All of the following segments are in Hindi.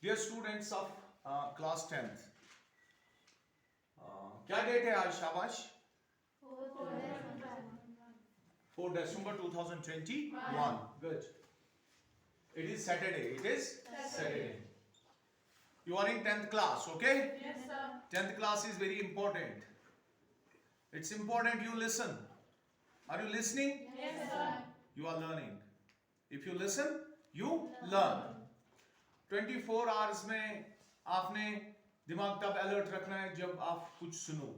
Dear students of class 10th, क्या डेट है आज शाबाश? 4 December 2021. Good. It is Saturday. It is Saturday. You are in 10th class, okay? Yes, sir. 10th class is very important. It's important you listen. Are you listening? Yes, sir. You are learning. If you listen, you learn. 24 hours में आपने दिमाग तब अलर्ट रखना है जब आप कुछ सुनो.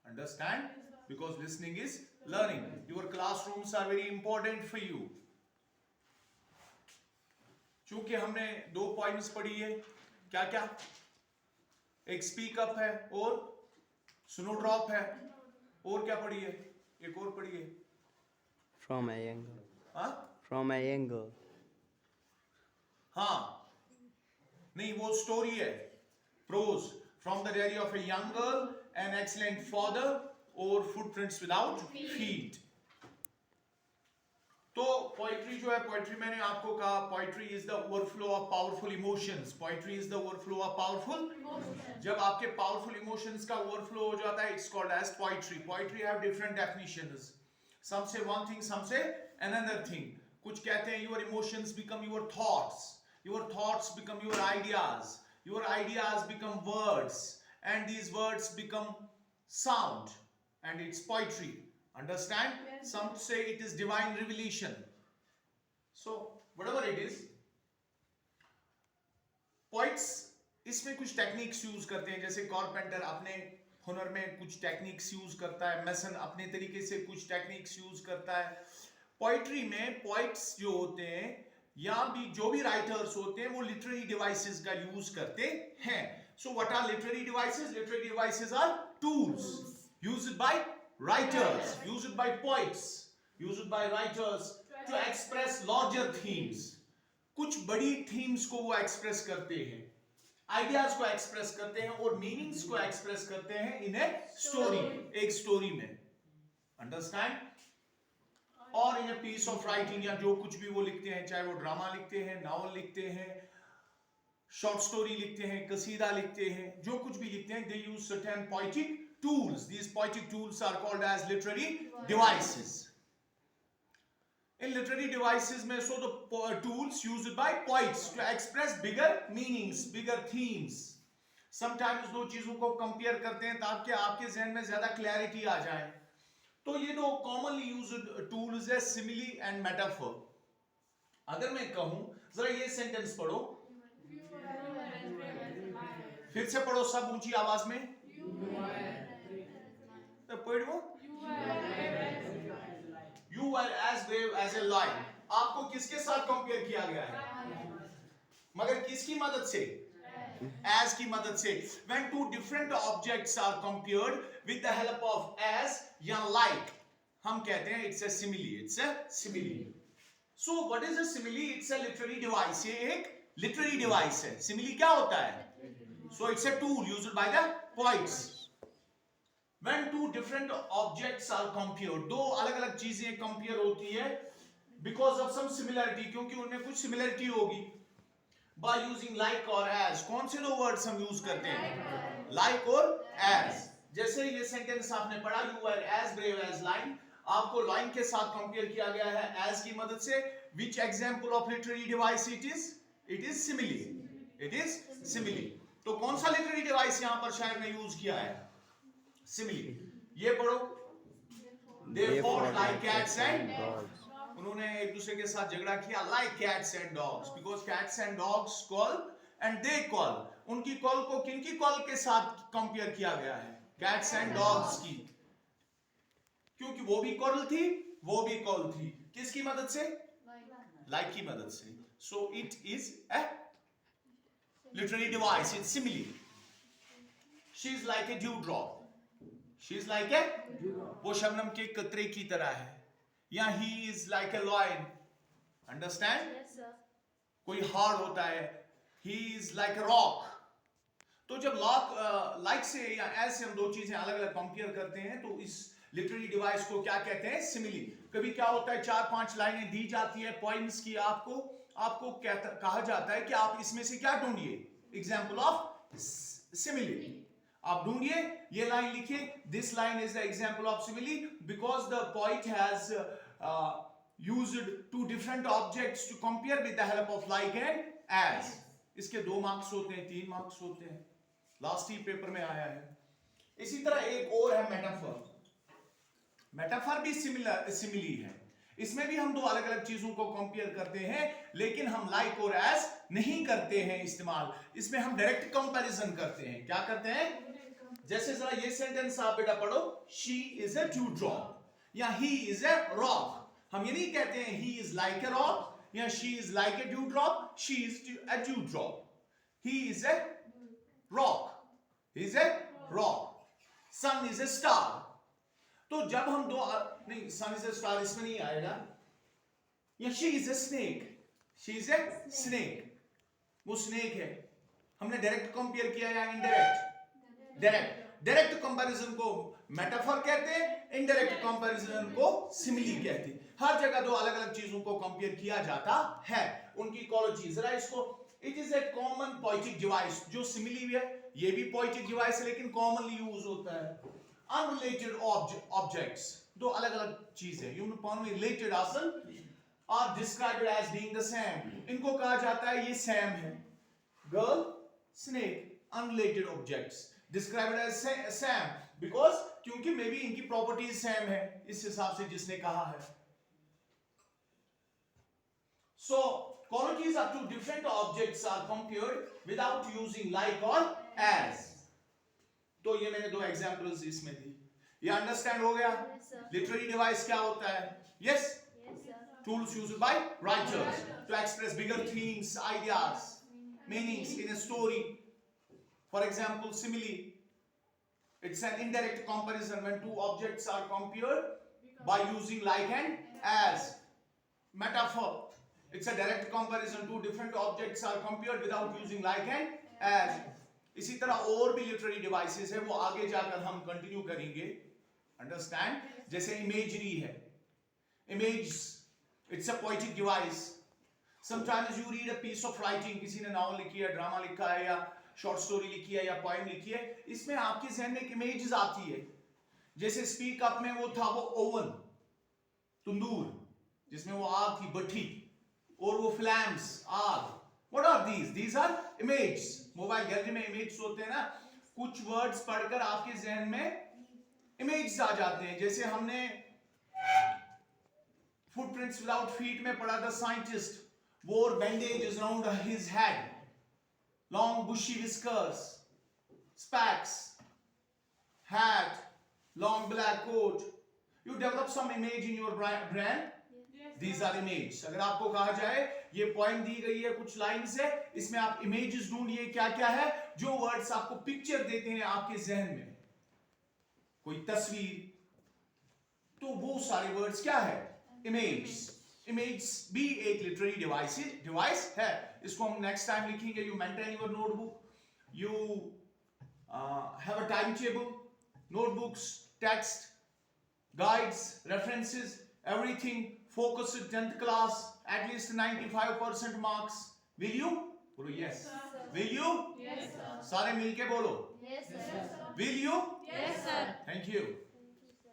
Understand? Because listening is learning. Your classrooms are very important for you. चूंकि हमने 2 पॉइंट्स पढ़ी है, क्या क्या? एक स्पीक अप है और सुनो ड्रॉप है, और क्या पढ़ी है? एक और पढ़ी है. From a angle. हाँ From a angle. हाँ नहीं, वो स्टोरी है. Prose from the diary of a young girl, an excellent father, और फुटप्रिंट्स विदाउट फीट. तो पोइट्री जो है, पोइट्री मैंने आपको कहा, poetry is the overflow of powerful emotions. Poetry is the overflow of powerful. जब आपके पावरफुल इमोशंस का ओवरफ्लो हो जाता है, it's called as poetry. Poetry have different definitions. some say one thing, some say another thing. कुछ कहते हैं your emotions become your thoughts become your ideas become words, and these words become sound, and it's poetry. Understand? Yes. Some say it is divine revelation. So whatever it is, poets इसमें कुछ टेक्निक्स यूज करते हैं. जैसे कारपेंटर अपने हुनर में कुछ टेक्निक्स यूज करता है, मैसन अपने तरीके से कुछ टेक्निक्स यूज करता है. पोइट्री में पोइट्स जो होते हैं या भी जो भी राइटर्स होते हैं, वो लिटरेरी डिवाइसेस का यूज करते हैं. So what are literary devices? Literary devices are tools used by writers, used by poets, used by writers to express larger themes. कुछ बड़ी थीम्स को वो एक्सप्रेस करते हैं, आइडियाज को एक्सप्रेस करते हैं और मीनिंग्स को एक्सप्रेस करते हैं इन ए स्टोरी, एक स्टोरी में. अंडरस्टैंड? और इन ए पीस ऑफ राइटिंग, या जो कुछ भी वो लिखते हैं, चाहे वो ड्रामा लिखते हैं, नॉवल लिखते हैं, शॉर्ट स्टोरी लिखते हैं, कसीदा लिखते हैं, जो कुछ भी लिखते हैं, they use certain poetic tools. These poetic tools are called as literary devices. In literary devices में, so the tools used by poets to express bigger meanings, bigger themes. Sometimes दो चीजों को कंपेयर करते हैं ताकि आपके जहन में ज्यादा क्लैरिटी आ जाए. तो ये दो कॉमनली यूज्ड टूल्स है, सिमिली एंड मेटाफर. अगर मैं कहूं, जरा ये सेंटेंस पढ़ो, फिर से पढ़ो सब ऊंची आवाज में. तो पढ़ो. You were as brave as a lion. आपको किसके साथ कंपेयर किया गया है? मगर किसकी मदद से? As की मदद से. When two different objects are compared with the help of as या like, हम कहते हैं it's a simile. It's a simile. So what is a simile? It's a literary device. ये एक literary device है. Simile क्या होता है? So it's a tool used by the poets. When two different objects are compared, दो अलग अलग चीजें कंपेयर होती है because of some similarity, क्योंकि उनमें कुछ सिमिलरिटी होगी. By using like और as, कौन से दो वर्ड्स हम यूज करते हैं? Like और as. जैसे ये सेंटेंस आपने पढ़ा, you were as brave as lion, आपको lion के साथ कंपेयर किया गया है as की मदद से. Which example of literary device it is? It is simile. It is simile. तो कौन सा literary device यहाँ पर शायर ने यूज किया है? Simile. ये पढ़ो. They fought like cats and dogs. उन्होंने एक दूसरे के साथ झगड़ा किया like cats and dogs, because cats and dogs call and they call. उनकी कॉल को किनकी कॉल के साथ कंपेयर किया गया है? Cats and dogs की. क्योंकि वो भी कॉल थी, वो भी कॉल थी. किसकी मदद से? Like की मदद से. So it is a literary device. It's simile. She is like a dewdrop. She is like a, वो शबनम के कतरे की तरह है. या he is like a lion. Understand? Yes, sir. कोई हार्ड होता है. He is like a rock. तो जब like से या as से हम दो चीजें अलग अलग कंपेयर करते हैं, तो इस लिटरेरी डिवाइस को क्या कहते हैं? सिमिली. कभी क्या होता है, 4-5 लाइनें दी जाती है पोइम्स की, आपको कहा जाता है कि आप इसमें से क्या ढूंढिए? Example of simile. आप ढूंढिए, ये लाइन लिखिए, this line is the example of simile because the poet has used two different objects to compare with the help of like and as। इसके 2 मार्क्स होते हैं, 3 मार्क्स होते हैं, लास्ट ईयर पेपर में आया है। इसी तरह एक और है मेटाफर। मेटाफर भी सिमिली है, इसमें भी हम 2 अलग अलग चीजों को कंपेयर करते हैं, लेकिन हम लाइक और एज नहीं करते हैं इस्तेमाल, इसमें हम डायरेक्ट कंपैरिजन करते हैं। क्या करते हैं? जैसे जरा ये सेंटेंस आप बेटा पढ़ो, she is a dew drop या ही इज अ रॉक। हम ये नहीं कहते हैं he is like a rock या she is like a dewdrop, she is a dewdrop, he is a rock, he is a rock, sun is a star। तो जब हम 2 नहीं, sun is a star इसमें नहीं आएगा, या she is a snake, she is a snake, वो snake है। हमने डायरेक्ट कंपेयर किया या इनडायरेक्ट? डायरेक्ट कंपैरिजन को मेटाफर कहते हैं, इनडायरेक्ट कंपैरिजन को सिमिली कहते हैं। हर जगह 2 अलग अलग चीजों को कंपेयर किया जाता है, उनकी इकोलॉजी। जरा इसको, it is a common poetic device. जो सिमिली भी है, ये भी पोएटिक डिवाइस है, लेकिन कॉमनली यूज होता है। अनरिलेटेड ऑब्जेक्ट्स, 2 अलग अलग चीजें uniformly related are described as being the same. इनको कहा जाता है ये सेम है। Girl, snake, unrelated objects described as same because, क्योंकि मे बी इनकी प्रॉपर्टीज सेम है, इस हिसाब से जिसने कहा है। So qualities of 2 different objects are compared without using like or as। तो ये मैंने 2 एग्जांपल्स इसमें दी, ये अंडरस्टैंड हो गया? लिटरेरी डिवाइस क्या होता है? Yes, tools used by writers to express bigger themes, ideas, meanings in a story। For example, simile, it's an indirect comparison when 2 objects are compared by using like and as। Metaphor, it's a direct comparison, 2 different objects are compared without using like and as। इसी तरह और भी लिटरेरी डिवाइसेस है, वो आगे जाकर हम कंटिन्यू करेंगे, अंडरस्टैंड? जैसे इमेजरी है, image, it's a poetic device. Sometimes you read a piece of writing, किसी ने नॉवल लिखी है, ड्रामा लिखा है, या शॉर्ट स्टोरी लिखी है, या पोएम लिखी है, इसमें आपके जहन में एक इमेजेस आती है। जैसे स्पीक अप में वो था, वो ओवन, तंदूर, जिसमें वो आग थी, भट्टी, और वो फ्लैम्स, आग। What are these? These are images। Mobile gallery में इमेज होते हैं ना, कुछ वर्ड्स पढ़कर आपके जहन में इमेज आ जाते हैं। जैसे हमने फुटप्रिंट्स विदाउट फीट में पढ़ा था, scientist wore bandages around his head, long bushy whiskers, specs, hat, long black coat। You develop some image in your brain। These are images। अगर आपको कहा जाए ये पोएम दी गई है कुछ लाइन्स है, इसमें आप इमेजेस ढूंढिए, क्या क्या है जो वर्ड्स आपको पिक्चर देते हैं आपके जहन में, कोई तस्वीर, तो वो सारे वर्ड्स क्या है? इमेज। इमेज भी एक लिटरेरी डिवाइस है। इसको हम नेक्स्ट टाइम लिखेंगे। You maintain your notebook, you have a time table, notebooks, text, guides, references, everything, focus with 10th class, at least 95% marks। Will you? बोलो yes। Will you? Yes, sir. सारे मिलके बोलो Yes, sir. will you? Yes, sir. Thank you।